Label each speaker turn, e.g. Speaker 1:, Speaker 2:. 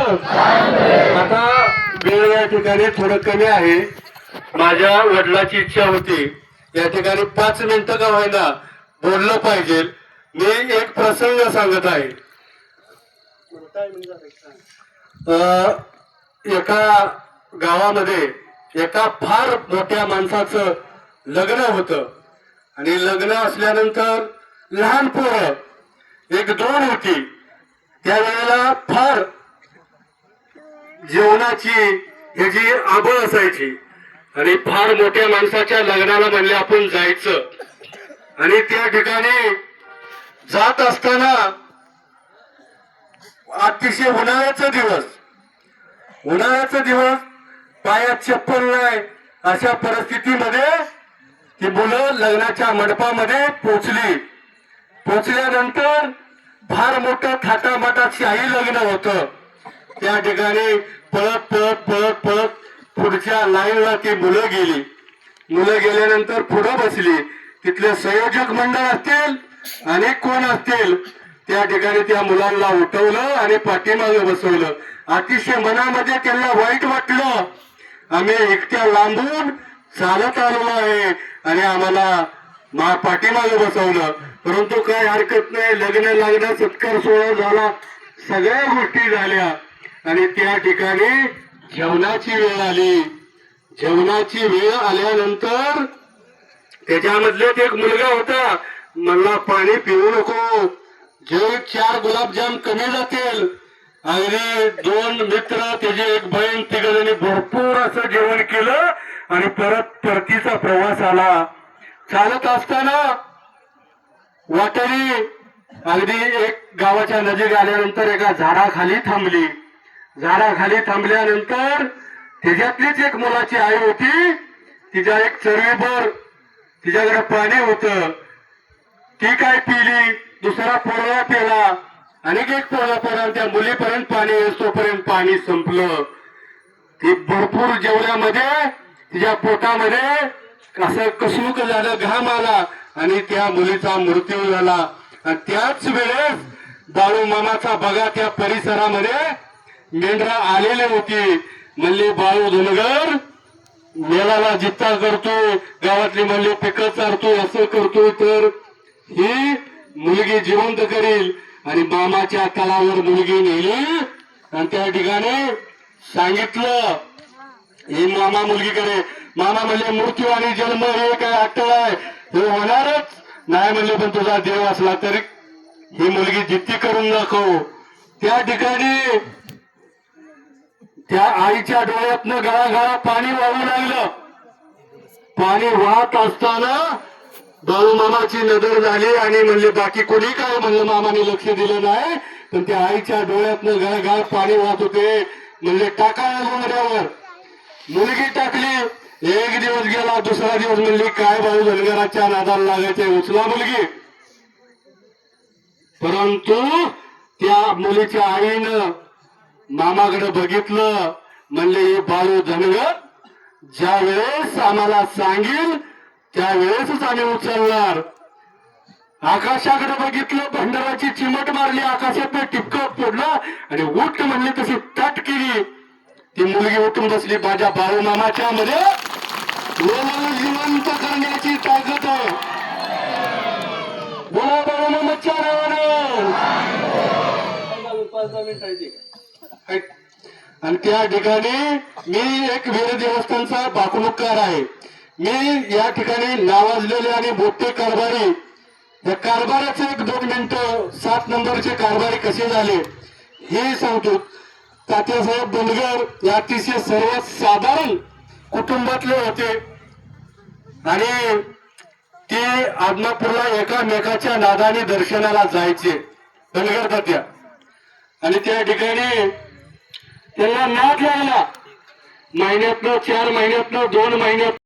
Speaker 1: आता वेळ या ठिकाणी थोडं कमी आहे. माझ्या वडिलांची इच्छा होती या ठिकाणी 5 मिनिटं का होईना बोललं पाहिजे. मी एक प्रसंग सांगत आहे. एका गावामध्ये एका फार मोठ्या माणसाचं लग्न होतं आणि लग्न असल्यानंतर लहान पोरं 1-2 होती. त्यावेळेला फार जेवणाची ह्याची आबळ असायची आणि फार मोठ्या माणसाच्या लग्नाला म्हणले आपण जायचं. आणि त्या ठिकाणी जात असताना अतिशय उन्हाळ्याचा दिवस पायात चप्पल नाही अशा परिस्थितीमध्ये ती मुलं लग्नाच्या मंडपामध्ये पोचल्यानंतर फार मोठं थाटामाटात शाही लग्न होतं. त्या ठिकाणी पळत पुढच्या लाईनला ती मुलं गेल्यानंतर पुढे बसली. तिथले संयोजक मंडळ असतील आणि कोण असतील त्या ठिकाणी त्या मुलांना उठवलं आणि पाठीमागे बसवलं. अतिशय मनामध्ये त्यांना वाईट वाटलं. आम्ही एकट्या लांबून चालत आलेलो आहे आणि आम्हाला पाठीमागे बसवलं. परंतु काय हरकत नाही, लग्न लागलं, सत्कार सोहळा झाला, सगळ्या गोष्टी झाल्या आणि त्या ठिकाणी जेवणाची वेळ आली. जेवणाची वेळ आल्यानंतर त्याच्यामधलेच एक मुलगा होता. मला पाणी पिऊ नको, जे 4 गुलाबजाम कमी जातील. अगदी 2 मित्र त्याची एक बहीण तिघजणी भरपूर असं जेवण केलं आणि परतीचा प्रवास आला. चालत असताना वाटणी अगदी एक गावाच्या नजीक आल्यानंतर एका झाडाखाली थांबली. झाडाखाली थांबल्यानंतर त्याच्यातलीच एक मुलाची आई होती. तिच्या एक चरवीभर तिच्याकडे पाणी होतं. ती काय पिली, दुसरा पोरगा पेला, अनेक एक पोरगा त्या मुलीपर्यंत पाणी येतोपर्यंत पाणी संपलं. ती भरपूर जेवल्यामध्ये तिच्या पोटामध्ये असं कसमुक झालं, घाम आला आणि त्या मुलीचा मृत्यू झाला. आणि त्याच वेळेस बाळू मामाचा बघा त्या परिसरामध्ये मेंढरा आलेले होती. म्हणले बाळू धनगर मेलाला जित्ता करतो, गावातली म्हणले पिकं चारतो, असं करतो तर ही मुलगी जिवंत करील. आणि मामाच्या तळावर मुलगी नेली आणि त्या ठिकाणी सांगितलं ही मामा मुलगी करे. मामा म्हणले मृत्यू आणि जन्म हे काय अटळ आहे, हे होणारच नाही म्हणले, पण तुझा देव असला तरी ही मुलगी जिद्दी करून दाखव. त्या ठिकाणी त्या आईच्या डोळ्यातनं गळागळा पाणी वाहू लागलं. पाणी वाहत असताना बाळू मामाची नजर झाली आणि म्हणले बाकी कोणी काय म्हणलं मामाने लक्ष दिलं नाही, पण त्या आईच्या डोळ्यातनं गळागळा पाणी वाहत होते. म्हणले टाका डोंगरावर. मुलगी टाकली. एक दिवस गेला, दुसरा दिवस म्हणली काय बाळू धनगराच्या नादाला लागायचे, उचला मुलगी. परंतु त्या मुलीच्या आईनं मामाकडे बघितलं. म्हणले हे बाळू धनगर ज्या वेळेस आम्हाला सांगेल त्यावेळेसच आम्ही उचलणार. आकाशाकडे बघितलं, भंडाराची चिमट मारली, आकाशात टिपकं पडलं आणि उठ म्हणली तशी ताट केली. ती मुलगी उठून बसली. माझ्या बाळू मामाच्या मध्ये जिवंत करण्याची ताकद आहे. बोला बाळू मामाच्या नावानं. आणि त्या ठिकाणी मी एक वीर देवस्थानचा बाकमुखकार आहे. मी या ठिकाणी नावाजलेले आणि मोठे कारभारी, या कारभाराचे 1-2 मिनिटं 7 नंबरचे कारभारी कसे झाले हे सांगतो. तात्यासाहेब धनगर या अतिशय सर्वसाधारण कुटुंबातले होते आणि ते आदमापूरला एकामेकाच्या नादाने दर्शनाला जायचे धनगर तात्या. आणि त्या ठिकाणी त्यांना नाद लागला. महिन्यातनं 4 महिन्यातनं 2 महिन्यात